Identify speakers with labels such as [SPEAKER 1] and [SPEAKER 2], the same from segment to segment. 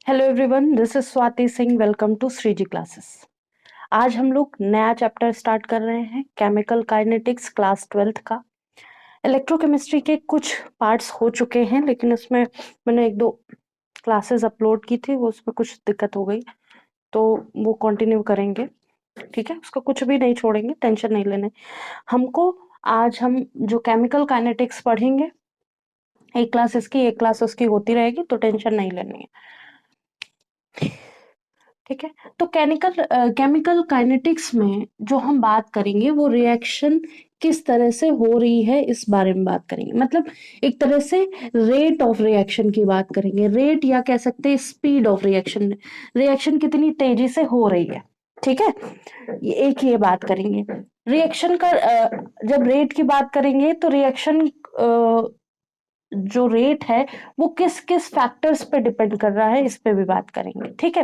[SPEAKER 1] Hello everyone, this is Swati Singh. Welcome to Shreeji classes. आज हम लोग नया चैप्टर स्टार्ट कर रहे हैं, केमिकल काइनेटिक्स क्लास 12th का। इलेक्ट्रोकेमिस्ट्री के कुछ पार्ट्स हो चुके हैं, लेकिन उसमें मैंने एक दो क्लासेस अपलोड की थी, वो उसमें कुछ दिक्कत हो गई, तो वो कंटिन्यू करेंगे। ठीक है, उसका कुछ भी नहीं छोड़ेंगे, टेंशन नहीं लेने हमको। आज हम जो केमिकल काइनेटिक्स पढ़ेंगे, एक क्लास इसकी एक क्लास उसकी होती रहेगी, तो टेंशन नहीं लेनी है। ठीक है, तो केमिकल काइनेटिक्स में जो हम बात करेंगे वो रिएक्शन किस तरह से हो रही है इस बारे में बात करेंगे। मतलब एक तरह से रेट ऑफ रिएक्शन की बात करेंगे, रेट या कह सकते हैं स्पीड ऑफ रिएक्शन, रिएक्शन कितनी तेजी से हो रही है। ठीक है, ये बात करेंगे। रिएक्शन का जब रेट की बात करेंगे तो रिएक्शन जो रेट है वो किस किस फैक्टर्स पे डिपेंड कर रहा है, इस पे भी बात करेंगे। ठीक है,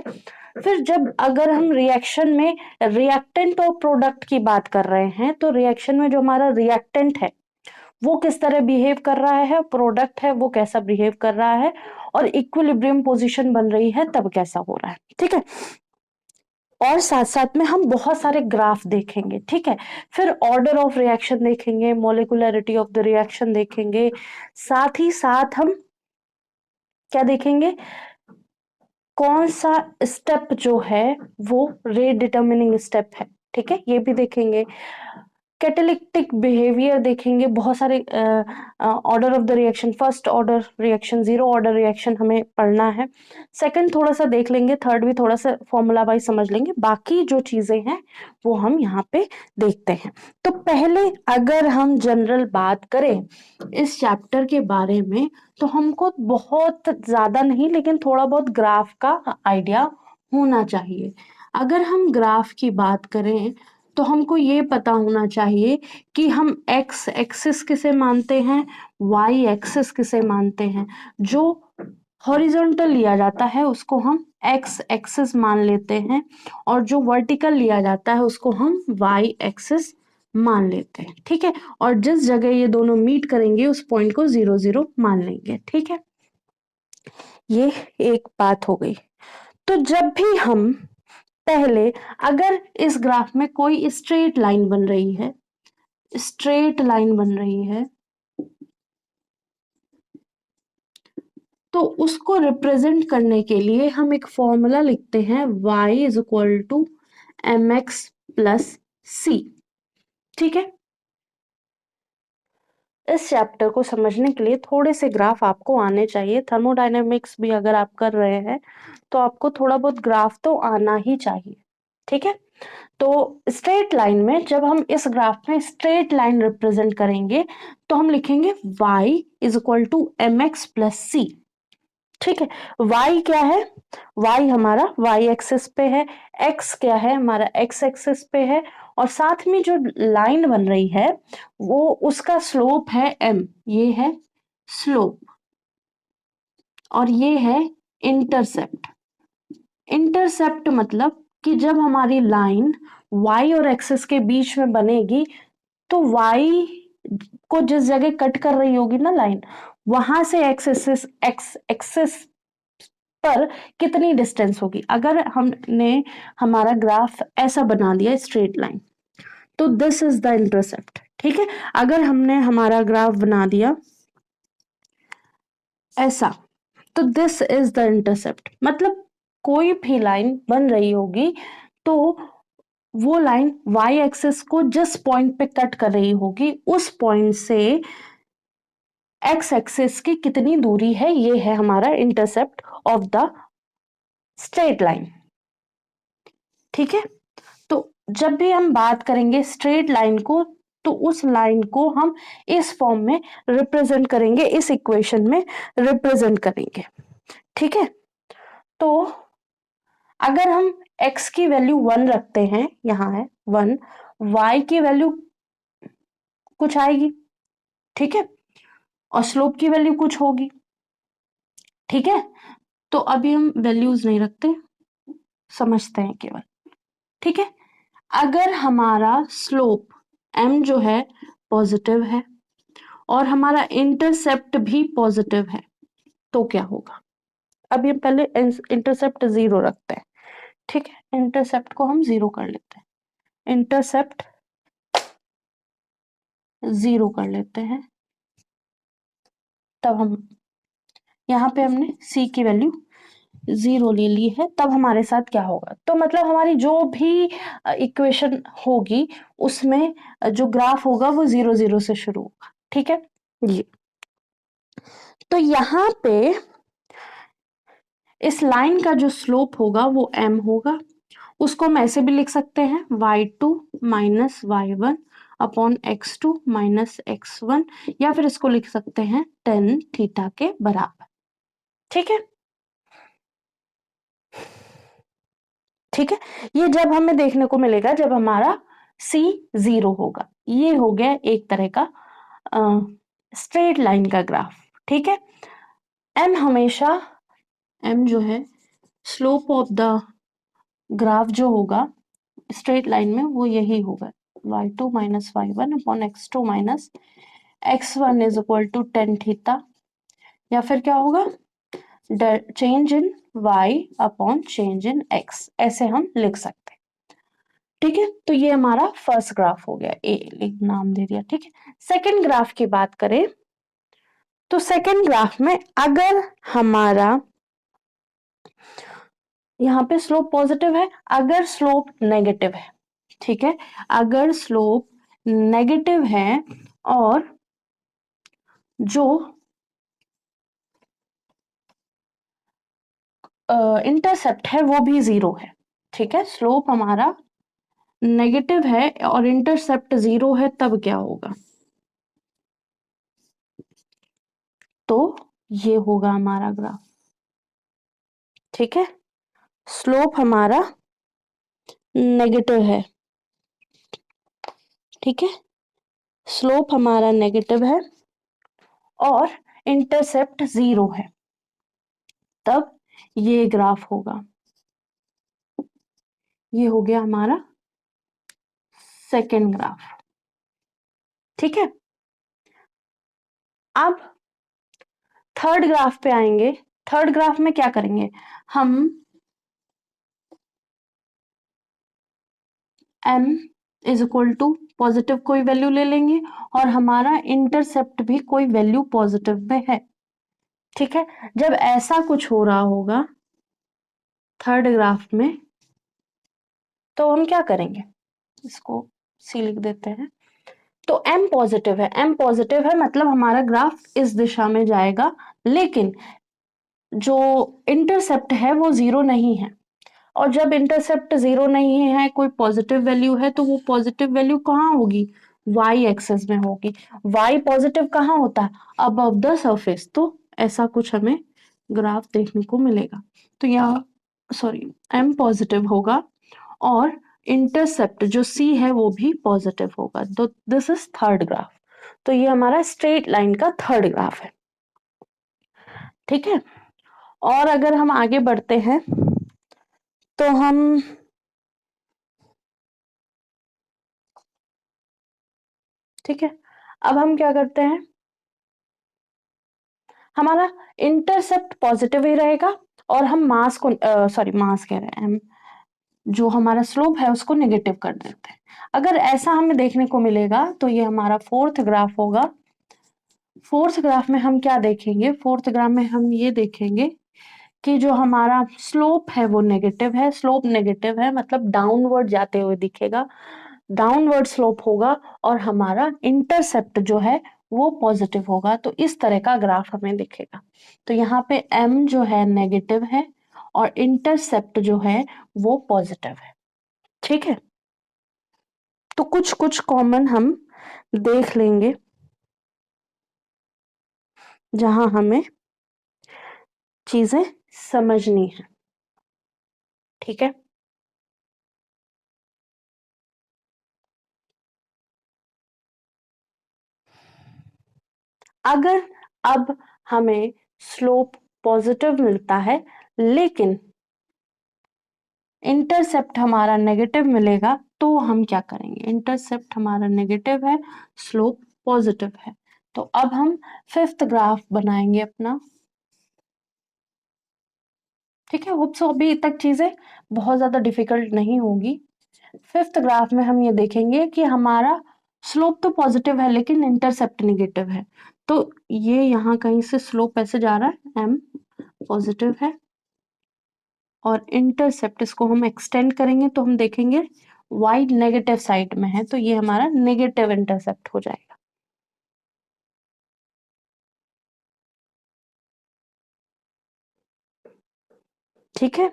[SPEAKER 1] फिर जब अगर हम रिएक्शन में रिएक्टेंट और प्रोडक्ट की बात कर रहे हैं, तो रिएक्शन में जो हमारा रिएक्टेंट है वो किस तरह बिहेव कर रहा है, प्रोडक्ट है वो कैसा बिहेव कर रहा है, और इक्विलिब्रियम पोजीशन बन रही है तब कैसा हो रहा है। ठीक है, और साथ साथ में हम बहुत सारे ग्राफ देखेंगे। ठीक है, फिर ऑर्डर ऑफ रिएक्शन देखेंगे, मोलिकुलरिटी ऑफ द रिएक्शन देखेंगे, साथ ही साथ हम क्या देखेंगे, कौन सा स्टेप जो है वो रेट डिटर्मिनिंग स्टेप है। ठीक है, ये भी देखेंगे। कैटेलिटिक बिहेवियर देखेंगे, बहुत सारे order of the reaction, first order reaction, zero order reaction हमें पढ़ना है। सेकंड थोड़ा सा देख लेंगे, थर्ड भी थोड़ा सा फॉर्मूला वाइज समझ लेंगे, बाकी जो चीजें हैं वो हम यहाँ पे देखते हैं। तो पहले अगर हम जनरल बात करें इस चैप्टर के बारे में, तो हमको बहुत ज्यादा नहीं लेकिन थोड़ा बहुत ग्राफ का आइडिया होना चाहिए। अगर हम ग्राफ की बात करें तो हमको ये पता होना चाहिए कि हम एक्स एक्सिस किसे मानते हैं, वाई एक्सिस किसे मानते हैं। जो हॉरिजॉन्टल लिया जाता है उसको हम एक्स एक्सिस मान लेते हैं, और जो वर्टिकल लिया जाता है उसको हम वाई एक्सिस मान लेते हैं। ठीक है, और जिस जगह ये दोनों मीट करेंगे उस पॉइंट को 0 0 मान लेंगे। ठीक है, ये एक बात हो गई। तो जब भी हम पहले, अगर इस ग्राफ में कोई स्ट्रेट लाइन बन रही है, स्ट्रेट लाइन बन रही है, तो उसको रिप्रेजेंट करने के लिए हम एक फॉर्मूला लिखते हैं, y is equal to M x plus सी। ठीक है, इस चैप्टर को समझने के लिए थोड़े से ग्राफ आपको आने चाहिए। थर्मोडायनेमिक्स भी अगर आप कर रहे हैं तो आपको थोड़ा बहुत ग्राफ तो आना ही चाहिए। ठीक है, तो स्ट्रेट लाइन में जब हम इस ग्राफ में स्ट्रेट लाइन रिप्रेजेंट करेंगे तो हम लिखेंगे y is equal to M x plus सी। ठीक है, y क्या है, y हमारा y एक्सिस पे है, x क्या है हमारा x एक्सिस पे है, और साथ में जो लाइन बन रही है वो उसका स्लोप है m, ये है स्लोप, और ये है इंटरसेप्ट। इंटरसेप्ट मतलब कि जब हमारी लाइन y और एक्सिस के बीच में बनेगी तो y को जिस जगह कट कर रही होगी ना लाइन, वहां से एक्स एक्सिस पर कितनी डिस्टेंस होगी। अगर हमने हमारा ग्राफ ऐसा बना दिया स्ट्रेट लाइन, तो दिस इज द इंटरसेप्ट। ठीक है, अगर हमने हमारा ग्राफ बना दिया ऐसा, तो दिस इज द इंटरसेप्ट। मतलब कोई भी लाइन बन रही होगी तो वो लाइन y एक्सिस को जिस पॉइंट पे कट कर रही होगी उस पॉइंट से x एक्सिस की कितनी दूरी है, ये है हमारा intercept of the straight line. ठीक है, तो जब भी हम बात करेंगे स्ट्रेट लाइन को, तो उस लाइन को हम इस फॉर्म में रिप्रेजेंट करेंगे, इस इक्वेशन में रिप्रेजेंट करेंगे। ठीक है, तो अगर हम x की वैल्यू 1 रखते हैं, यहां है 1, y की वैल्यू कुछ आएगी। ठीक है, और स्लोप की वैल्यू कुछ होगी। ठीक है, तो अभी हम वैल्यूज नहीं रखते, समझते हैं केवल। ठीक है, अगर हमारा स्लोप m जो है पॉजिटिव है और हमारा इंटरसेप्ट भी पॉजिटिव है, तो क्या होगा। अभी हम पहले इंटरसेप्ट 0 रखते हैं, ठीक है, इंटरसेप्ट को हम 0 कर लेते हैं, इंटरसेप्ट 0 कर लेते हैं। तब हम यहाँ पे हमने c की वैल्यू 0 ले ली है, तब हमारे साथ क्या होगा, तो मतलब हमारी जो भी इक्वेशन होगी उसमें जो ग्राफ होगा वो 0 0 से शुरू होगा, ठीक है जी। तो यहाँ पे इस लाइन का जो स्लोप होगा वो m होगा, उसको हम ऐसे भी लिख सकते हैं y2 minus y1 upon x2 minus x1, या फिर इसको लिख सकते हैं tan थीटा के बराबर, ठीक है, ठीक है। ये जब हमें देखने को मिलेगा जब हमारा c 0 होगा। ये हो गया एक तरह का स्ट्रेट लाइन का ग्राफ, ठीक है। m हमेशा, m जो है स्लोप ऑफ द ग्राफ जो होगा स्ट्रेट लाइन में वो यही होगा, y2 minus y1 upon x2 minus x1 is equal to tan theta, या फिर क्या होगा change in y upon change in x, ऐसे हम लिख सकते हैं, ठीक है। तो ये हमारा फर्स्ट ग्राफ हो गया, ए नाम दे दिया, ठीक है। सेकंड ग्राफ की बात करें तो सेकंड ग्राफ में अगर हमारा यहाँ पे स्लोप पॉजिटिव है, अगर स्लोप नेगेटिव है, ठीक है, अगर स्लोप नेगेटिव है और जो इंटरसेप्ट है वो भी 0 है, ठीक है, स्लोप हमारा नेगेटिव है और इंटरसेप्ट 0 है, तब क्या होगा, तो ये होगा हमारा ग्राफ, ठीक है। स्लोप हमारा नेगेटिव है, ठीक है, स्लोप हमारा नेगेटिव है और इंटरसेप्ट 0 है, तब ये ग्राफ होगा। ये हो गया हमारा सेकेंड ग्राफ, ठीक है। अब थर्ड ग्राफ पे आएंगे। थर्ड ग्राफ में क्या करेंगे, हम m is equal to positive कोई वैल्यू ले लेंगे और हमारा इंटरसेप्ट भी कोई वैल्यू पॉजिटिव में है, ठीक है। जब ऐसा कुछ हो रहा होगा थर्ड ग्राफ में तो हम क्या करेंगे, इसको सी लिख देते हैं। तो m पॉजिटिव है, m पॉजिटिव है मतलब हमारा ग्राफ इस दिशा में जाएगा, लेकिन जो इंटरसेप्ट है वो 0 नहीं है, और जब इंटरसेप्ट 0 नहीं है, कोई पॉजिटिव वैल्यू है, तो वो पॉजिटिव वैल्यू कहाँ होगी, y एक्सेस में होगी। y पॉजिटिव कहाँ होता है, अबव द सरफेस, तो ऐसा कुछ हमें ग्राफ देखने को मिलेगा। तो यहाँ सॉरी m पॉजिटिव होगा और इंटरसेप्ट जो c है वो भी पॉजिटिव होगा, तो दिस इज थर्ड ग्राफ। तो ये हमारा स्ट्रेट लाइन का थर्ड ग्राफ है, ठीक है। और अगर हम आगे बढ़ते हैं तो हम ठीक है, अब हम क्या करते हैं, हमारा इंटरसेप्ट पॉजिटिव ही रहेगा और हम मास को सॉरी मास कह रहे हैं, हम जो हमारा स्लोप है उसको नेगेटिव कर देते हैं। अगर ऐसा हमें देखने को मिलेगा तो ये हमारा फोर्थ ग्राफ होगा। फोर्थ ग्राफ में हम क्या देखेंगे, फोर्थ ग्राफ में हम ये देखेंगे कि जो हमारा स्लोप है वो नेगेटिव है, स्लोप नेगेटिव है मतलब डाउनवर्ड जाते हुए दिखेगा, डाउनवर्ड स्लोप होगा, और हमारा इंटरसेप्ट जो है वो पॉजिटिव होगा, तो इस तरह का ग्राफ हमें दिखेगा। तो यहाँ पे m जो है नेगेटिव है और इंटरसेप्ट जो है वो पॉजिटिव है, ठीक है। तो कुछ कुछ कॉमन हम देख लेंगे जहां हमें चीजें समझनी है, ठीक है। अगर अब हमें स्लोप पॉजिटिव मिलता है लेकिन इंटरसेप्ट हमारा नेगेटिव मिलेगा, तो हम क्या करेंगे, इंटरसेप्ट हमारा नेगेटिव है, स्लोप पॉजिटिव है, तो अब हम फिफ्थ ग्राफ बनाएंगे अपना। ठीक है, होप सो अभी तक चीजें बहुत ज्यादा डिफिकल्ट नहीं होगी। फिफ्थ ग्राफ में हम ये देखेंगे कि हमारा स्लोप तो पॉजिटिव है लेकिन इंटरसेप्ट निगेटिव है। तो ये यहाँ कहीं से स्लोप ऐसे जा रहा है, एम पॉजिटिव है और इंटरसेप्ट इसको हम एक्सटेंड करेंगे तो हम देखेंगे वाई नेगेटिव साइड में है, तो ये हमारा नेगेटिव इंटरसेप्ट हो जाएगा। ठीक है,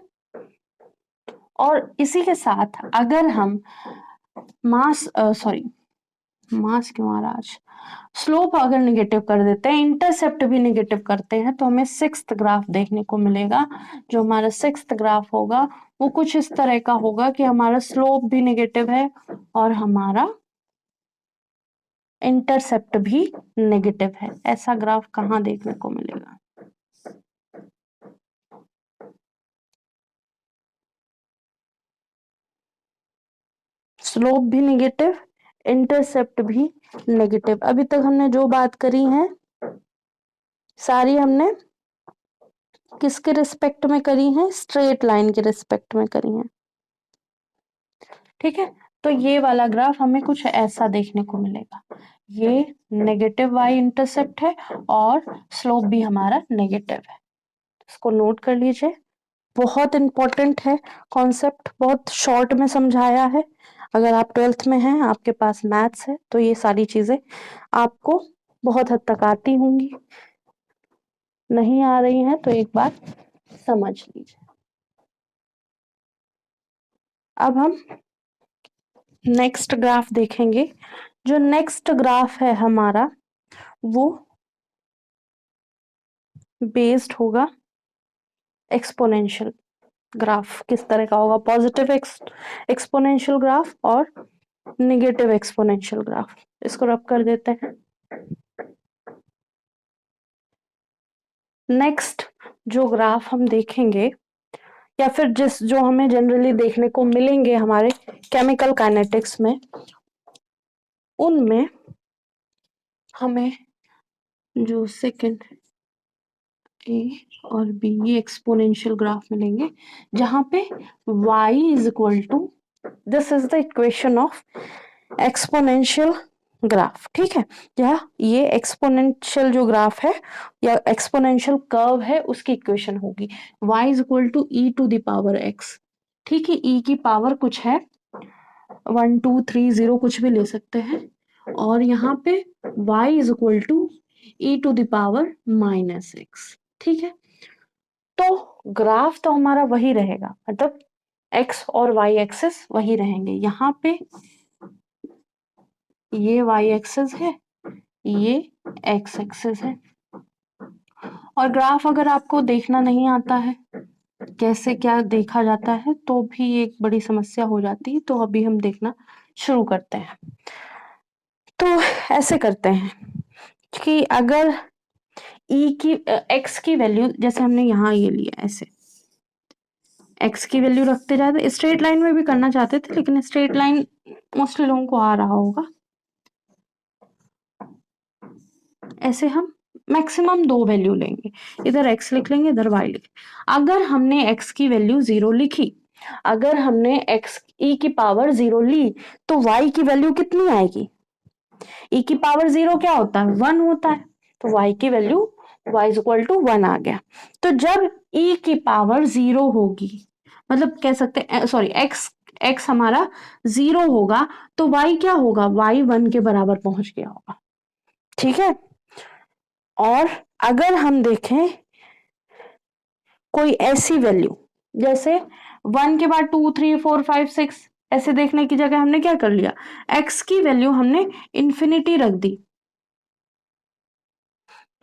[SPEAKER 1] और इसी के साथ अगर हम मास क्यों आ रहा आज, स्लोप अगर निगेटिव कर देते हैं, इंटरसेप्ट भी निगेटिव करते हैं, तो हमें सिक्स्थ ग्राफ देखने को मिलेगा। जो हमारा सिक्स्थ ग्राफ होगा वो कुछ इस तरह का होगा कि हमारा स्लोप भी निगेटिव है और हमारा इंटरसेप्ट भी नेगेटिव है। ऐसा ग्राफ कहाँ देखने को मिलेगा? स्लोप भी नेगेटिव, इंटरसेप्ट भी नेगेटिव। अभी तक हमने जो बात करी है सारी हमने किसके रिस्पेक्ट में करी है? स्ट्रेट लाइन के रिस्पेक्ट में करी है। ठीक है, तो ये वाला ग्राफ हमें कुछ ऐसा देखने को मिलेगा। ये नेगेटिव वाई इंटरसेप्ट है और स्लोप भी हमारा नेगेटिव है। इसको नोट कर लीजिए, बहुत इंपॉर्टेंट है कॉन्सेप्ट, बहुत शॉर्ट में समझाया है। अगर आप 12th में हैं, आपके पास मैथ्स है, तो ये सारी चीजें आपको बहुत हद तक आती होंगी। नहीं आ रही हैं तो एक बार समझ लीजिए। अब हम नेक्स्ट ग्राफ देखेंगे। जो नेक्स्ट ग्राफ है हमारा वो बेस्ड होगा एक्सपोनेंशियल ग्राफ। किस तरह का होगा? पॉजिटिव एक्सपोनेंशियल ग्राफ और नेगेटिव एक्सपोनेंशियल ग्राफ। इसको रब कर देते हैं। नेक्स्ट जो ग्राफ हम देखेंगे या फिर जो हमें जनरली देखने को मिलेंगे हमारे केमिकल काइनेटिक्स में, उनमें हमें जो सेकंड ए और बी ये एक्सपोनेंशियल ग्राफ मिलेंगे, जहां पे y is equal to, this is the equation of exponential graph. ठीक है, ये एक्सपोनेंशियल जो ग्राफ है या एक्सपोनेंशियल कर्व है उसकी इक्वेशन होगी y is equal to e to the power x। ठीक है, e की पावर कुछ है 1 2 3 0 कुछ भी ले सकते हैं, और यहाँ पे y is equal to e to the power minus x। ठीक है, तो ग्राफ तो हमारा वही रहेगा, मतलब x और y एक्सिस वही रहेंगे। यहाँ पे ये y एक्सिस है, ये x एक्सिस है। और ग्राफ अगर आपको देखना नहीं आता है कैसे क्या देखा जाता है तो भी एक बड़ी समस्या हो जाती है, तो अभी हम देखना शुरू करते हैं। तो ऐसे करते हैं कि अगर e की x की वैल्यू, जैसे हमने यहाँ ये लिया, ऐसे x की वैल्यू रखते जाते, स्ट्रेट लाइन में भी करना चाहते थे लेकिन स्ट्रेट लाइन मोस्टली लोगों को आ रहा होगा। ऐसे हम मैक्सिमम 2 वैल्यू लेंगे, इधर x लिख लेंगे, इधर y लिख। अगर हमने x की वैल्यू 0 लिखी, अगर हमने x e की पावर 0 ली, तो y की वैल्यू कितनी आएगी? e की पावर 0 क्या होता है? 1 होता है, तो y की value y is equal to 1 आ गया। तो जब e की पावर 0 होगी, मतलब कह सकते हैं सॉरी x हमारा 0 होगा, तो y क्या होगा? y 1 के बराबर पहुंच गया होगा। ठीक है, और अगर हम देखें कोई ऐसी वैल्यू, जैसे 1 के बाद 2 3 4 5 6, ऐसे देखने की जगह हमने क्या कर लिया? x की वैल्यू हमने इंफिनिटी रख दी,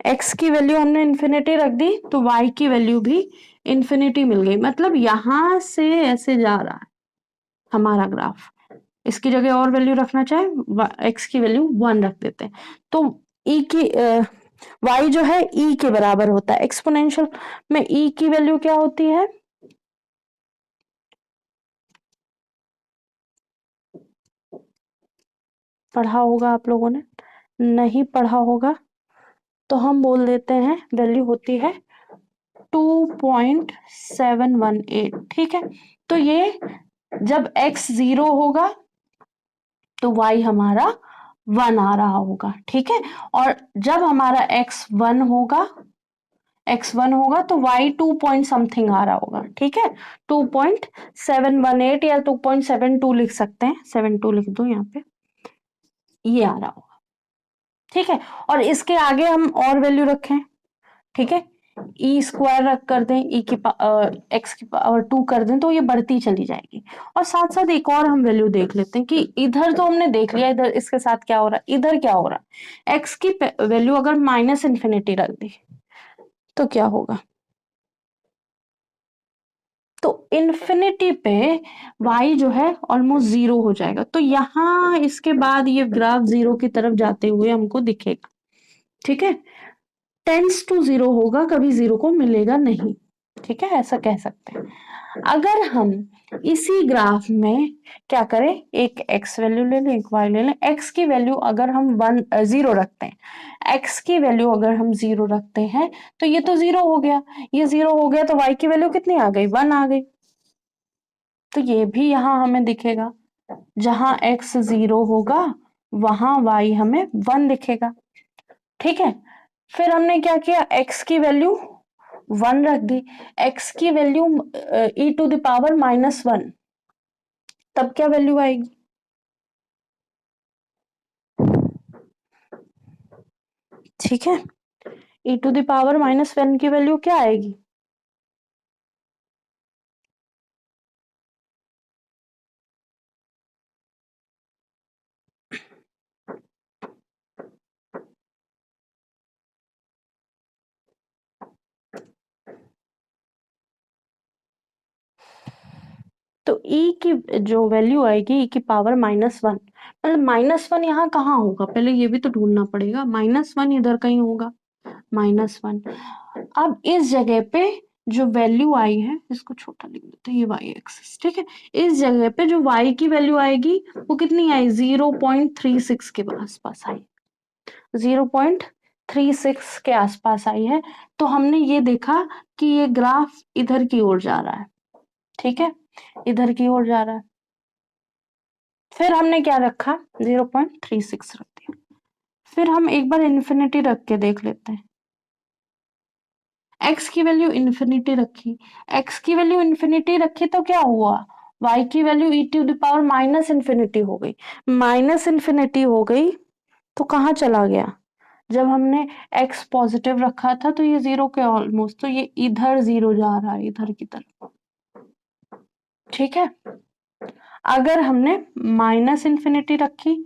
[SPEAKER 1] x की वैल्यू हमने इंफिनिटी रख दी, तो y की वैल्यू भी इंफिनिटी मिल गई। मतलब यहां से ऐसे जा रहा है हमारा ग्राफ। इसकी जगह और वैल्यू रखना चाहे x की वैल्यू 1 रख देते हैं, तो e की y जो है e के बराबर होता है। एक्सपोनेंशियल में e की वैल्यू क्या होती है? पढ़ा होगा आप लोगों ने, नहीं पढ़ा होगा तो हम बोल देते हैं वैल्यू होती है 2.718, ठीक है। तो ये जब x 0 होगा तो y हमारा 1 आ रहा होगा, ठीक है। और जब हमारा x1 होगा तो y 2 पॉइंट समथिंग आ रहा होगा, ठीक है। 2.718 या 2.72 लिख सकते हैं, 72 लिख दो यहाँ पे, ये आ रहा होगा, ठीक है। और इसके आगे हम और वैल्यू रखें, ठीक है, ई स्क्वायर रख कर दें, एक्स की पावर 2 कर दें, तो ये बढ़ती चली जाएगी। और साथ साथ एक और हम वैल्यू देख लेते हैं कि इधर तो हमने देख लिया, इधर इसके साथ क्या हो रहा है, इधर क्या हो रहा है। एक्स की वैल्यू अगर माइनस इन्फिनिटी रख दी तो क्या होगा, तो इन्फिनिटी पे y जो है ऑलमोस्ट 0 हो जाएगा। तो यहाँ इसके बाद ये ग्राफ 0 की तरफ जाते हुए हमको दिखेगा, ठीक है। टेंस टू 0 होगा, कभी 0 को मिलेगा नहीं, ठीक है, ऐसा कह सकते हैं। अगर हम इसी ग्राफ में क्या करें, एक x वैल्यू ले लें, एक y ले लें। x की वैल्यू अगर हम 0 रखते हैं, x की वैल्यू अगर हम 0 रखते हैं तो ये तो 0 हो गया, ये 0 हो गया, तो y की वैल्यू कितनी आ गई, 1 आ गई। तो ये भी यहां हमें दिखेगा, जहां x 0 होगा वहां y हमें 1 दिखेगा, ठीक है। फिर हमने क्या किया, x की वैल्यू 1 रख दी, x की value e to the power -1, तब क्या वैल्यू आएगी, ठीक है। e टू द पावर -1 की वैल्यू क्या आएगी, तो e की जो वैल्यू आएगी e की पावर -1, मतलब -1 यहाँ कहाँ होगा, पहले ये भी तो ढूंढना पड़ेगा। -1 इधर कहीं होगा, -1। अब इस जगह पे जो वैल्यू आई है, इसको छोटा लिख देते हैं, ये y एक्सिस, ठीक है। इस जगह पे जो y की वैल्यू आएगी वो कितनी आई, 0.36 के आसपास आई, 0.36 के आसपास आई है। तो हमने ये देखा कि ये ग्राफ इधर की ओर जा रहा है, ठीक है, इधर की ओर जा रहा है। फिर हमने क्या रखा, 0.36 रख दिया। फिर हम एक बार इन्फिनिटी रख के देख लेते हैं। x की वैल्यू इन्फिनिटी रखी, x की वैल्यू इन्फिनिटी रखी तो क्या हुआ, y की value e to the power minus infinity हो गई, माइनस इन्फिनिटी हो गई तो कहाँ चला गया, जब हमने x पॉजिटिव रखा था तो ये 0 के ऑलमोस्ट, तो ये इधर 0 जा रहा है, इधर की तरफ, ठीक है। अगर हमने माइनस इन्फिनिटी रखी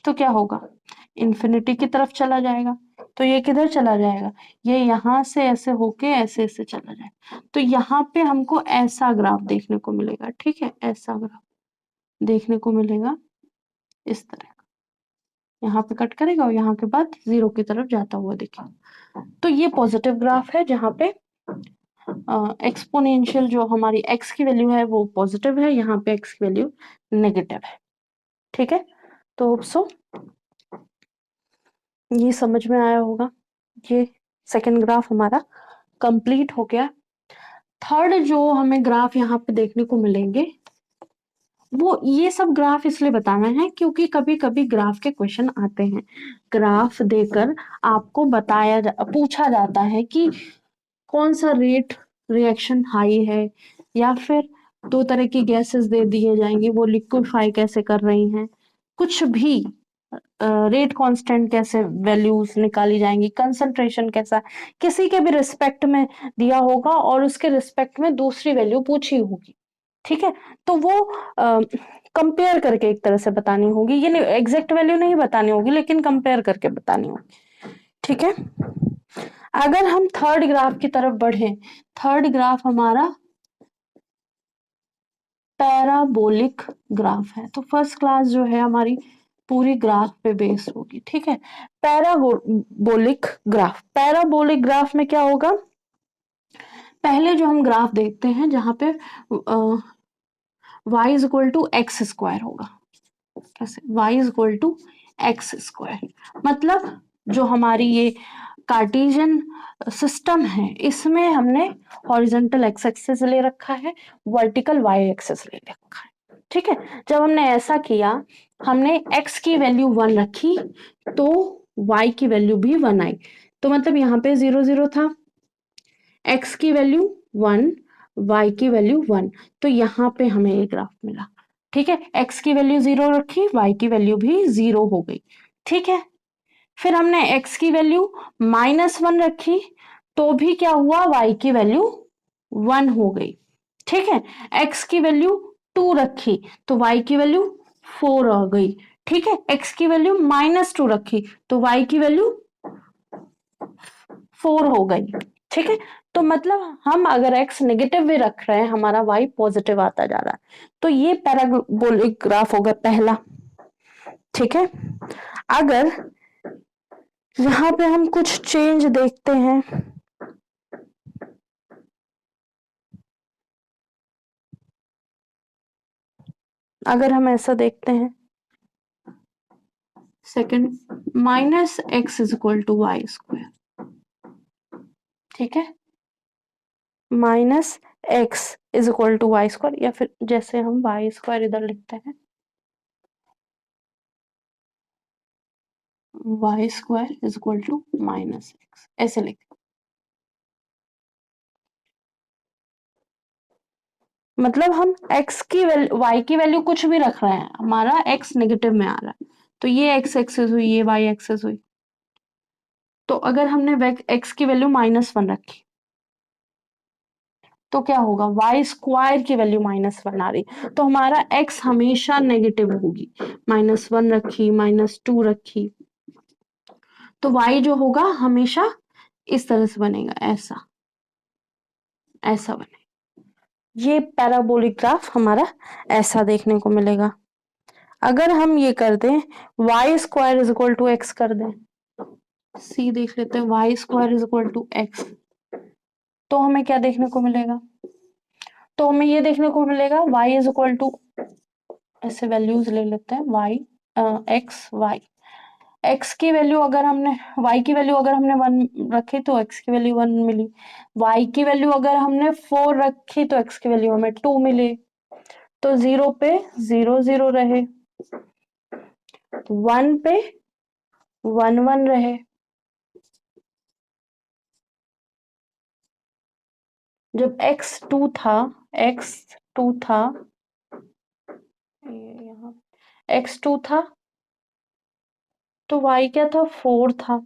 [SPEAKER 1] तो क्या होगा, इन्फिनिटी की तरफ चला जाएगा, तो ये किधर चला जाएगा, ये यहां से ऐसे होके ऐसे ऐसे चला जाएगा। तो यहाँ पे हमको ऐसा ग्राफ देखने को मिलेगा, ठीक है, ऐसा ग्राफ देखने को मिलेगा, इस तरह का, यहाँ पे कट करेगा और यहाँ के बाद 0 की तरफ जाता हुआ देखिए। तो ये पॉजिटिव ग्राफ है, जहाँ पे एक्सपोनेंशियल जो हमारी x की वैल्यू है वो पॉजिटिव है, यहाँ पे x की वैल्यू नेगेटिव है, ठीक है। तो सो ये समझ में आया होगा, ये सेकंड ग्राफ हमारा कंप्लीट हो गया। थर्ड जो हमें ग्राफ यहाँ पे देखने को मिलेंगे, वो ये सब ग्राफ इसलिए बताना है क्योंकि कभी कभी ग्राफ के क्वेश्चन आते हैं, ग्राफ देकर आपको पूछा जाता है कि कौन सा रेट रिएक्शन हाई है, या फिर दो तरह की गैसेस दे दिए जाएंगे, वो लिक्विफाई कैसे कर रही हैं, कुछ भी रेट कांस्टेंट कैसे वैल्यूज निकाली जाएंगी, कंसंट्रेशन कैसा, किसी के भी रिस्पेक्ट में दिया होगा और उसके रिस्पेक्ट में दूसरी वैल्यू पूछी होगी, ठीक है। तो वो कंपेयर करके एक तरह से बतानी होगी, ये नहीं एग्जैक्ट वैल्यू नहीं बतानी होगी, लेकिन कंपेयर करके बतानी होगी, ठीक है। अगर हम थर्ड ग्राफ की तरफ बढ़े, थर्ड ग्राफ हमारा पैराबोलिक ग्राफ है। तो फर्स्ट क्लास जो है हमारी पूरी ग्राफ पे बेस होगी, ठीक है। पैराबोलिक ग्राफ, पैराबोलिक ग्राफ में क्या होगा, पहले जो हम ग्राफ देखते हैं जहां पे y is equal to x square होगा, कैसे y is equal to x square, मतलब जो हमारी ये कार्टेशियन सिस्टम है, इसमें हमने हॉरिजॉन्टल एक्स एक्सिस ले रखा है, वर्टिकल वाई एक्सिस ले रखा है। ठीक है, जब हमने ऐसा किया, हमने x की वैल्यू 1 रखी तो y की वैल्यू भी 1 आई, तो मतलब यहाँ पे 0 0 था, x की वैल्यू 1, y की वैल्यू 1, तो यहाँ पे हमें ये ग्राफ मिला। ठीक है, x की वैल्यू 0 रखी, y की वैल्यू भी 0 हो गई। ठीक है, फिर हमने x की वैल्यू -1 रखी तो भी क्या हुआ, y की वैल्यू 1 हो गई। ठीक है, x की वैल्यू 2 रखी तो y की वैल्यू 4 आ गई। ठीक है, x की वैल्यू -2 रखी तो y की वैल्यू 4 हो गई। ठीक है, तो मतलब हम अगर x नेगेटिव भी रख रहे हैं, हमारा y पॉजिटिव आता जा रहा है, तो ये पैराबोलिक ग्राफ होगा पहला। ठीक है, अगर यहाँ पे हम कुछ चेंज देखते हैं, अगर हम ऐसा देखते हैं, second -x is equal to y square. ठीक है, -x is equal to y square, या फिर जैसे हम वाई स्क्वायर इधर लिखते हैं, y square is equal to -x, ऐसे लिखते हैं। मतलब हम x की वैल्यू, y की वैल्यू कुछ भी रख रहे हैं, हमारा x नेगेटिव में आ रहा है, तो ये x एक्सिस हुई, ये y एक्सिस हुई। तो अगर हमने x की वैल्यू -1 रखी तो क्या होगा, वाई स्क्वायर की वैल्यू -1 आ रही, तो हमारा x हमेशा नेगेटिव होगी। -1 रखी, -2 रखी, तो y जो होगा हमेशा इस तरह से बनेगा, ऐसा ऐसा बनेगा। ये पैराबोलिक ग्राफ हमारा ऐसा देखने को मिलेगा। अगर हम ये कर दें, y square is equal to x कर दें, सी देख लेते हैं, y square is equal to x, तो हमें क्या देखने को मिलेगा, तो हमें ये देखने को मिलेगा y इज इक्वल टू, ऐसे वैल्यूज ले लेते हैं, y एक्स वाई, x की वैल्यू अगर हमने, y की वैल्यू अगर हमने 1 रखी तो x की वैल्यू 1 मिली, y की वैल्यू अगर हमने 4 रखी तो x की वैल्यू हमें 2 मिली, तो 0 पे 0 0 रहे, 1 पे 1 1 रहे। जब x2 था, x2 था, यहाँ x2 था तो y क्या था, 4 था।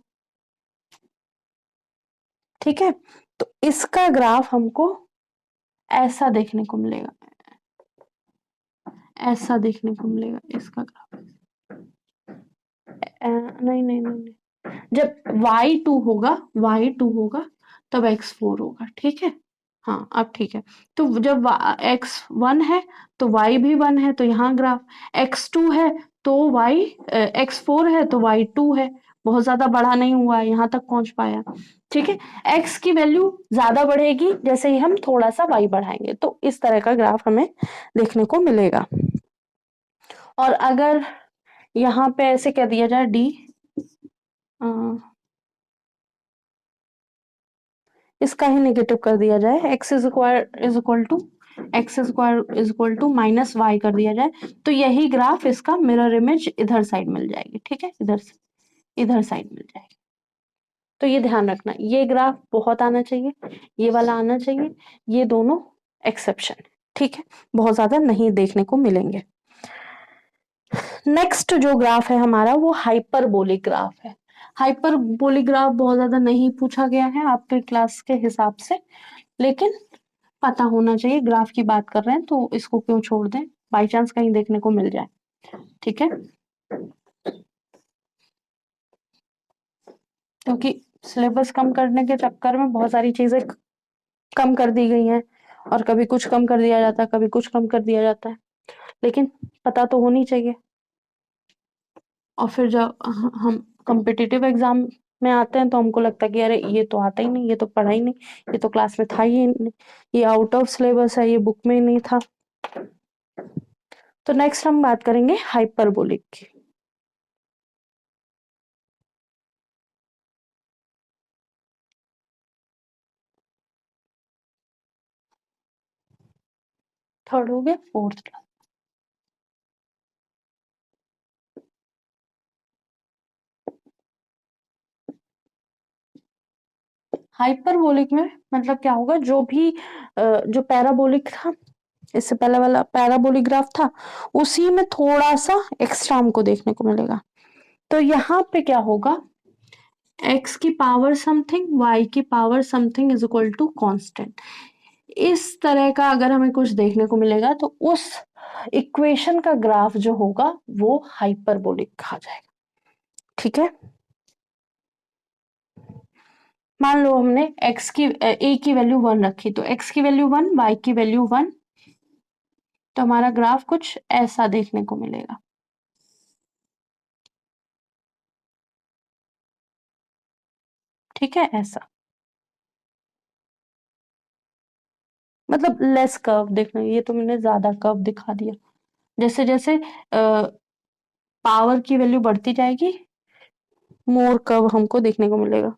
[SPEAKER 1] ठीक है, तो इसका ग्राफ हमको ऐसा देखने को मिलेगा, ऐसा देखने को मिलेगा इसका ग्राफ। नहीं नहीं नहीं नहीं, जब y2 होगा, y2 होगा तब x4 होगा। ठीक है, हाँ अब ठीक है, तो जब x1 है तो y भी 1 है, तो यहाँ ग्राफ, x2 है तो y, x4 है तो y2 है, बहुत ज्यादा बड़ा नहीं हुआ है, यहाँ तक पहुंच पाया। ठीक है, x की वैल्यू ज्यादा बढ़ेगी जैसे ही हम थोड़ा सा y बढ़ाएंगे, तो इस तरह का ग्राफ हमें देखने को मिलेगा। और अगर यहाँ पे ऐसे कह दिया जाए d, इसका ही नेगेटिव कर दिया जाए, x square is equal to, x square is equal to -y कर दिया जाए, तो यही ग्राफ इसका मिरर इमेज इधर साइड मिल जाएगी। ठीक है, इधर साइड मिल जाएगी। तो ये ध्यान रखना, ये ग्राफ बहुत आना चाहिए, ये वाला आना चाहिए, ये दोनों एक्सेप्शन। ठीक है, बहुत ज्यादा नहीं देखने को मिलेंगे। नेक्स्ट जो ग्राफ है हमारा वो हाइपरबोलिक ग्राफ है। हाइपरबोलिक ग्राफ बहुत ज्यादा नहीं पूछा गया है आपके क्लास के हिसाब से, लेकिन पता होना चाहिए, ग्राफ की बात कर रहे हैं तो इसको क्यों छोड़ दें, बाई चांस कहीं देखने को मिल जाए। ठीक है, क्योंकि सिलेबस कम करने के चक्कर में बहुत सारी चीजें कम कर दी गई हैं, और कभी कुछ कम कर दिया जाता है, कभी कुछ कम कर दिया जाता है, लेकिन पता तो होनी चाहिए। और फिर जब हम कॉम्पिटिटिव एग्जाम में आते हैं तो हमको लगता है कि अरे ये तो आता ही नहीं, ये तो पढ़ा ही नहीं, ये तो क्लास में था ही नहीं, ये आउट ऑफ सिलेबस है, ये बुक में ही नहीं था। तो नेक्स्ट हम बात करेंगे हाइपरबोलिक की। थर्ड हो गया, फोर्थ ग्राफ। हाइपरबोलिक में मतलब क्या होगा, जो भी जो पैराबोलिक था, इससे पहले वाला पैराबोलिक ग्राफ था, उसी में थोड़ा सा एक्स्ट्रा हमको देखने को मिलेगा। तो यहाँ पे क्या होगा, x की पावर समथिंग y की power something is equal to constant. इस तरह का अगर हमें कुछ देखने को मिलेगा तो उस इक्वेशन का ग्राफ जो होगा वो हाइपरबोलिक कहा जाएगा। ठीक है, मान लो हमने x की a की वैल्यू 1 रखी, तो x की वैल्यू 1, y की वैल्यू 1, तो हमारा ग्राफ कुछ ऐसा देखने को मिलेगा। ठीक है, ऐसा मतलब लेस कर्व देखना, ये तो मैंने ज्यादा कर्व दिखा दिया। जैसे जैसे पावर की वैल्यू बढ़ती जाएगी, मोर कर्व हमको देखने को मिलेगा।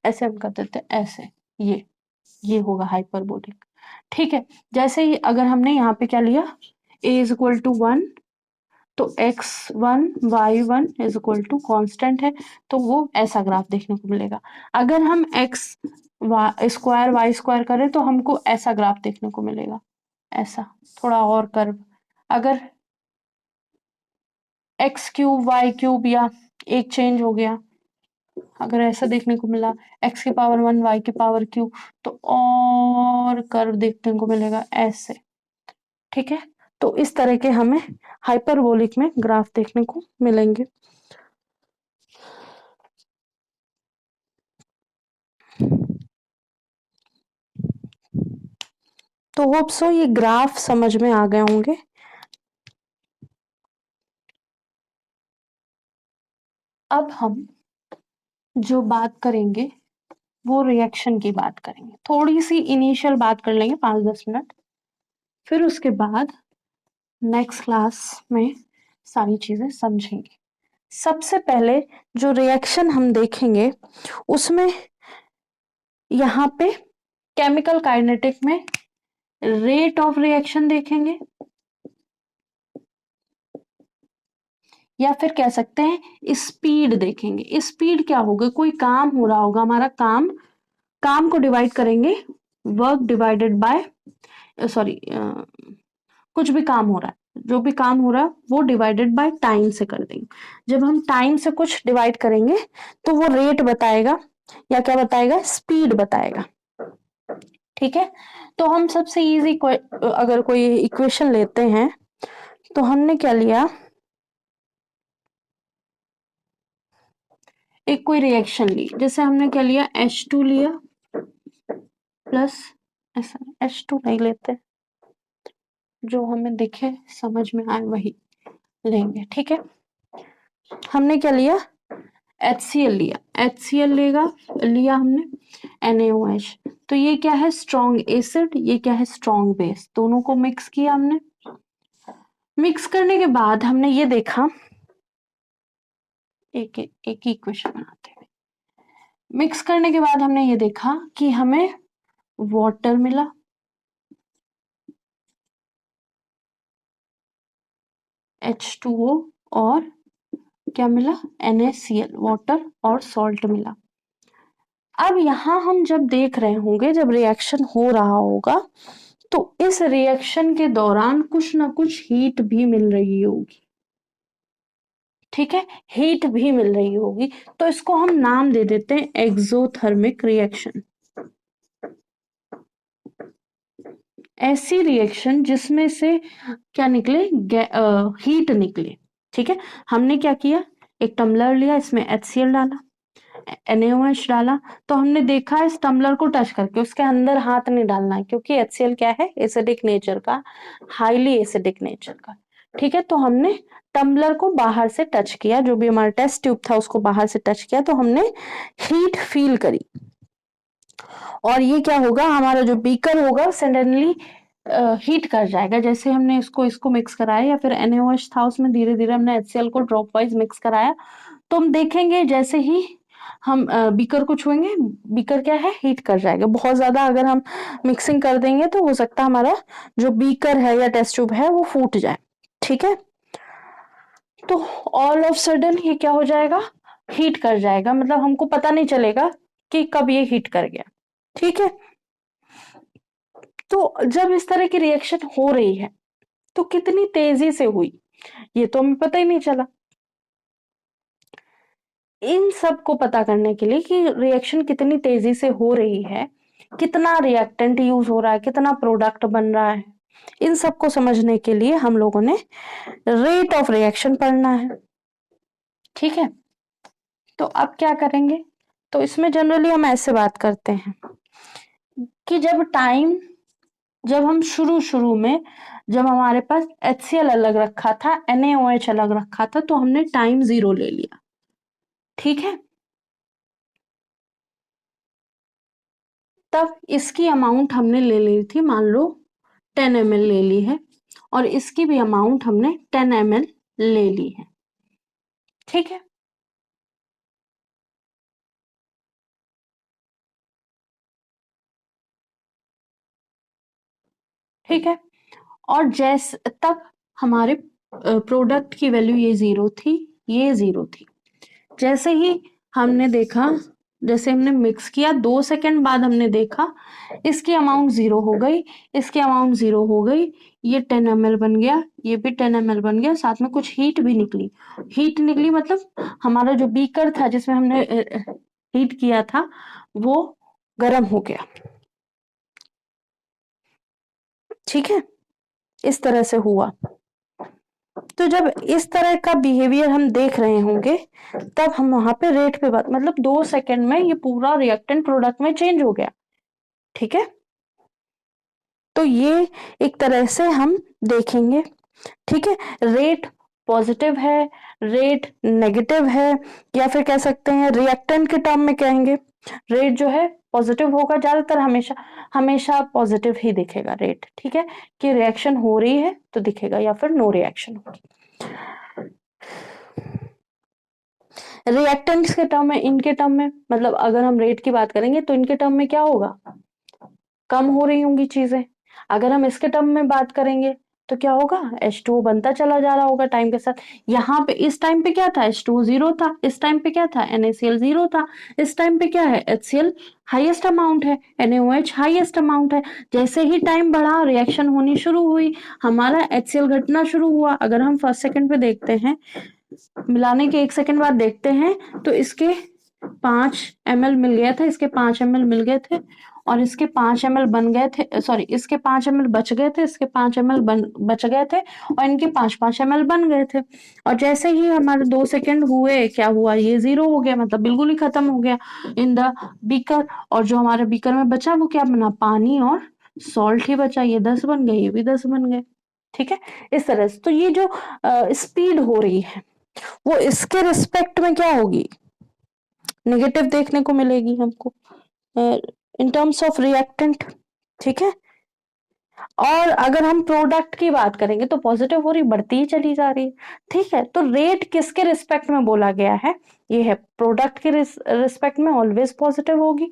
[SPEAKER 1] ऐसे हम कर देते हैं, ऐसे ये होगा हाइपरबोलिक। ठीक है, जैसे ही अगर हमने यहाँ पे क्या लिया, a इज इक्वल टू 1, तो x1 y1 is equal to constant है, तो वो ऐसा ग्राफ देखने को मिलेगा। अगर हम x स्क्वायर y स्क्वायर करें तो हमको ऐसा ग्राफ देखने को मिलेगा, ऐसा थोड़ा और कर्व। अगर एक्स क्यूब वाई क्यूब या एक चेंज हो गया, अगर ऐसा देखने को मिला x की पावर 1 y की पावर क्यू, तो और कर्व देखने को मिलेगा ऐसे। ठीक है, तो इस तरह के हमें हाइपरबोलिक में ग्राफ देखने को मिलेंगे। तो होप सो ये ग्राफ समझ में आ गए होंगे। अब हम जो बात करेंगे वो रिएक्शन की बात करेंगे, थोड़ी सी इनिशियल बात कर लेंगे 5-10 मिनट, फिर उसके बाद नेक्स्ट क्लास में सारी चीजें समझेंगे। सबसे पहले जो रिएक्शन हम देखेंगे उसमें यहाँ पे केमिकल काइनेटिक में रेट ऑफ रिएक्शन देखेंगे, या फिर कह सकते हैं स्पीड देखेंगे। स्पीड क्या होगा, कोई काम हो रहा होगा, हमारा काम को डिवाइड करेंगे, वर्क डिवाइडेड बाय, सॉरी, कुछ भी काम हो रहा है, जो भी काम हो रहा है वो डिवाइडेड बाय टाइम से कर देंगे। जब हम टाइम से कुछ डिवाइड करेंगे तो वो रेट बताएगा, या क्या बताएगा, स्पीड बताएगा। ठीक है, तो हम सबसे इजी अगर कोई इक्वेशन लेते हैं, तो हमने क्या लिया, एक कोई रिएक्शन ली, जैसे हमने क्या लिया, H2 लिया प्लस, ऐसा H2 नहीं लेते, जो हमें दिखे समझ में आए वही लेंगे। ठीक है, हमने क्या लिया, HCl लिया, HCl लिया हमने NaOH, तो ये क्या है, स्ट्रॉन्ग एसिड, ये क्या है, स्ट्रॉन्ग बेस, दोनों को मिक्स किया हमने। मिक्स करने के बाद हमने ये देखा, एक एक इक्वेशन बनाते हैं। मिक्स करने के बाद हमने ये देखा कि हमें वाटर मिला, H2O, और क्या मिला, NaCl, वाटर और सॉल्ट मिला। अब यहाँ हम जब देख रहे होंगे, जब रिएक्शन हो रहा होगा, तो इस रिएक्शन के दौरान कुछ ना कुछ हीट भी मिल रही होगी। ठीक है, हीट भी मिल रही होगी, तो इसको हम नाम दे देते हैं एक्सोथर्मिक रिएक्शन। ऐसी रिएक्शन जिसमें से क्या निकले, हीट निकले। ठीक है, हमने क्या किया, एक टम्बलर लिया, इसमें HCl डाला, NaOH डाला, तो हमने देखा इस टम्बलर को टच करके, उसके अंदर हाथ नहीं डालना है, क्योंकि HCl क्या है, एसिडिक नेचर का, हाईली एसिडिक नेचर का। ठीक है, तो हमने टम्बलर को बाहर से टच किया, जो भी हमारा टेस्ट ट्यूब था उसको बाहर से टच किया, तो हमने हीट फील करी, और ये क्या होगा, हमारा जो बीकर होगा सडनली हीट कर जाएगा। जैसे हमने इसको मिक्स कराया, या फिर NaOH था उसमें धीरे धीरे हमने HCl को ड्रॉप वाइज मिक्स कराया, तो हम देखेंगे जैसे ही हम बीकर को छुएंगे, बीकर क्या है, हीट कर जाएगा। बहुत ज्यादा अगर हम मिक्सिंग कर देंगे तो हो सकता है हमारा जो बीकर है या टेस्ट ट्यूब है वो फूट जाए। ठीक है, तो ऑल ऑफ सडन ये क्या हो जाएगा, हीट कर जाएगा, मतलब हमको पता नहीं चलेगा कि कब ये हीट कर गया। ठीक है, तो जब इस तरह की रिएक्शन हो रही है तो कितनी तेजी से हुई ये तो हमें पता ही नहीं चला। इन सब को पता करने के लिए कि रिएक्शन कितनी तेजी से हो रही है, कितना रिएक्टेंट यूज हो रहा है, कितना प्रोडक्ट बन रहा है, इन सब को समझने के लिए हम लोगों ने रेट ऑफ रिएक्शन पढ़ना है। ठीक है, तो अब क्या करेंगे, तो इसमें जनरली हम ऐसे बात करते हैं कि जब हम शुरू शुरू में जब हमारे पास HCl अलग रखा था, NaOH अलग रखा था, तो हमने टाइम 0 ले लिया। ठीक है, तब इसकी अमाउंट हमने ले ली थी, मान लो 10 ml ले ली है, और इसकी भी अमाउंट हमने 10 ml ले ली है। ठीक है, ठीक है, और जैसे तब हमारे प्रोडक्ट की वैल्यू ये 0 थी, ये 0 थी। जैसे ही हमने देखा, जैसे हमने मिक्स किया, 2 सेकंड बाद हमने देखा इसकी अमाउंट 0 हो गई, इसकी अमाउंट 0 हो गई, ये 10 ml बन गया, ये भी 10 ml बन गया, साथ में कुछ हीट भी निकली। हीट निकली मतलब हमारा जो बीकर था जिसमें हमने हीट किया था वो गर्म हो गया। ठीक है, इस तरह से हुआ। तो जब इस तरह का बिहेवियर हम देख रहे होंगे तब हम वहां पे रेट पे बात, मतलब 2 सेकंड में ये पूरा रिएक्टेंट प्रोडक्ट में चेंज हो गया। ठीक है, तो ये एक तरह से हम देखेंगे। ठीक है, रेट पॉजिटिव है, रेट नेगेटिव है, या फिर कह सकते हैं रिएक्टेंट के टर्म में कहेंगे रेट जो है पॉजिटिव होगा, ज्यादातर हमेशा हमेशा पॉजिटिव ही दिखेगा रेट। ठीक है, कि रिएक्शन हो रही है तो दिखेगा, या फिर नो रिएक्शन होगी। रिएक्टेंट्स के टर्म में, इनके टर्म में, मतलब अगर हम रेट की बात करेंगे तो इनके टर्म में क्या होगा, कम हो रही होंगी चीजें। अगर हम इसके टर्म में बात करेंगे तो क्या होगा, H2O बनता चला जा रहा होगा टाइम के साथ। यहाँ पे इस टाइम पे क्या था, H2O 0 था, इस टाइम पे क्या था, NaCl 0 था, इस टाइम पे क्या है, HCl हाईएस्ट अमाउंट है, NaOH हाईएस्ट अमाउंट है। जैसे ही टाइम बढ़ा रिएक्शन होनी शुरू हुई, हमारा HCl घटना शुरू हुआ। अगर हम फर्स्ट सेकंड पे देखते हैं, मिलाने के 1 सेकंड बाद देखते हैं तो इसके 5 ml मिल गया था, इसके 5 ml मिल गए थे, और इसके 5 ml बन गए थे, सॉरी इसके 5 ml बच गए थे, इसके 5 ml बच गए थे, और इनके 5-5 ml बन गए थे। और जैसे ही हमारे 2 सेकंड हुए, क्या हुआ, ये 0 हो गया, मतलब बिल्कुल ही खत्म हो गया इन द बीकर। और जो हमारे बीकर में बचा वो क्या बना, पानी और सॉल्ट ही बचा, ये 10 बन गए, ये भी 10 बन गए। ठीक है, इस तरह से। तो ये जो स्पीड हो रही है वो इसके रिस्पेक्ट में क्या होगी, नेगेटिव देखने को मिलेगी हमको इन टर्म्स ऑफ रिएक्टेंट। ठीक है, और अगर हम प्रोडक्ट की बात करेंगे तो पॉजिटिव हो रही, बढ़ती ही चली जा रही है। ठीक है, तो रेट किसके रिस्पेक्ट में बोला गया है, ये है प्रोडक्ट के रिस्पेक्ट में ऑलवेज पॉजिटिव होगी,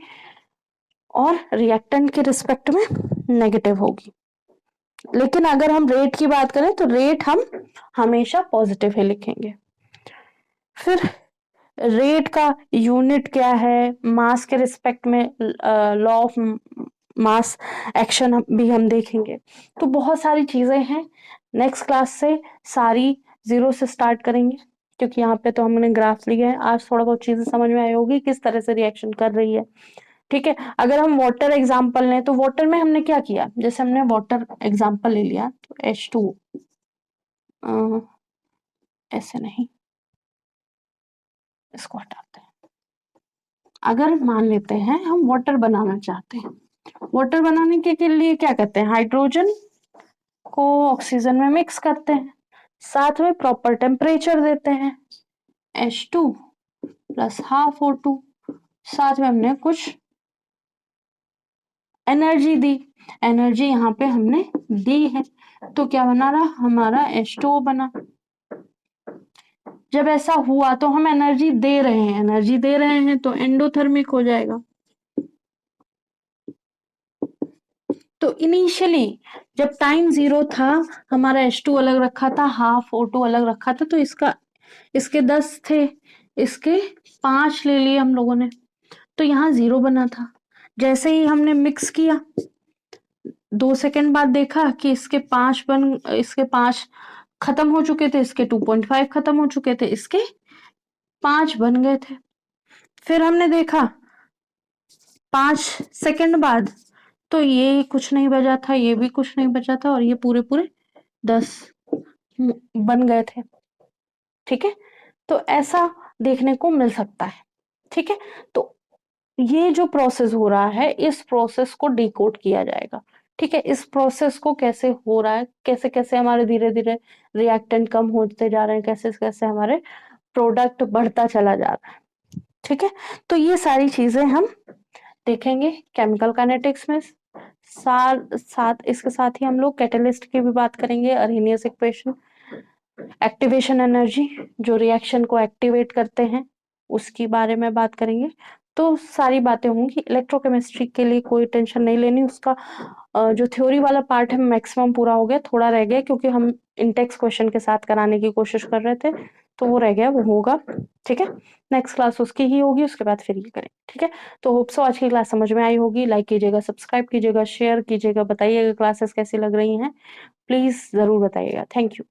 [SPEAKER 1] और रिएक्टेंट के रिस्पेक्ट में नेगेटिव होगी। लेकिन अगर हम रेट की बात करें तो रेट हम हमेशा पॉजिटिव ही लिखेंगे। फिर रेट का यूनिट क्या है, मास के रिस्पेक्ट में लॉ ऑफ मास एक्शन भी हम देखेंगे। तो बहुत सारी चीजें हैं, नेक्स्ट क्लास से सारी 0 से स्टार्ट करेंगे, क्योंकि यहाँ पे तो हमने ग्राफ लिया है। आज थोड़ा बहुत चीजें समझ में आई होगी किस तरह से रिएक्शन कर रही है। ठीक है, अगर हम वाटर एग्जाम्पल लें तो वाटर में हमने क्या किया, जैसे हमने वाटर एग्जाम्पल ले लिया तो H2 ऐसे नहीं, इसको हटाते हैं। अगर मान लेते हैं हम वाटर बनाना चाहते हैं, वाटर बनाने के लिए क्या करते हैं, हाइड्रोजन को ऑक्सीजन में मिक्स करते हैं, साथ में प्रॉपर टेम्परेचर देते हैं, H2 प्लस हाफ O2, साथ में हमने कुछ एनर्जी दी, एनर्जी यहाँ पे हमने दी है, तो क्या बना रहा हमारा H2O बना। जब ऐसा हुआ तो हम एनर्जी दे रहे हैं, एनर्जी दे रहे हैं तो एंडोथर्मिक हो जाएगा। तो इनिशियली जब टाइम 0 था, हमारा H2 अलग रखा था, हाफ O2 अलग रखा था, तो इसके 10 थे, इसके 5 ले लिए हम लोगों ने, तो यहाँ 0 बना था। जैसे ही हमने मिक्स किया, 2 सेकंड बाद देखा कि इसके 5 खत्म हो चुके थे, इसके 2.5 खत्म हो चुके थे, इसके 5 बन गए थे। फिर हमने देखा 5 सेकंड बाद, तो ये कुछ नहीं बचा था, ये भी कुछ नहीं बचा था, और ये पूरे पूरे 10 बन गए थे। ठीक है, तो ऐसा देखने को मिल सकता है। ठीक है, तो ये जो प्रोसेस हो रहा है, इस प्रोसेस को डिकोड किया जाएगा। ठीक है, इस प्रोसेस को कैसे हो रहा है, कैसे कैसे हमारे धीरे धीरे रिएक्टेंट कम होते जा रहे हैं, कैसे कैसे हमारे प्रोडक्ट बढ़ता चला जा रहा है। ठीक है, तो ये सारी चीजें हम देखेंगे केमिकल काइनेटिक्स में। इसके साथ ही हम लोग कैटलिस्ट की भी बात करेंगे, अरहेनियस इक्वेशन, एक्टिवेशन एनर्जी, जो रिएक्शन को एक्टिवेट करते हैं, उसकी बारे में बात करेंगे। तो सारी बातें होंगी। इलेक्ट्रोकेमिस्ट्री के लिए कोई टेंशन नहीं लेनी, उसका जो थ्योरी वाला पार्ट है मैक्सिमम पूरा हो गया, थोड़ा रह गया क्योंकि हम इंटेक्स क्वेश्चन के साथ कराने की कोशिश कर रहे थे, तो वो रह गया, वो होगा। ठीक है, नेक्स्ट क्लास उसकी ही होगी, उसके बाद फिर ये करें। ठीक है, तो होप सो आज की क्लास समझ में आई होगी। लाइक कीजिएगा, सब्सक्राइब कीजिएगा, शेयर कीजिएगा, बताइएगा क्लासेस कैसी लग रही हैं, प्लीज जरूर बताइएगा। Thank you.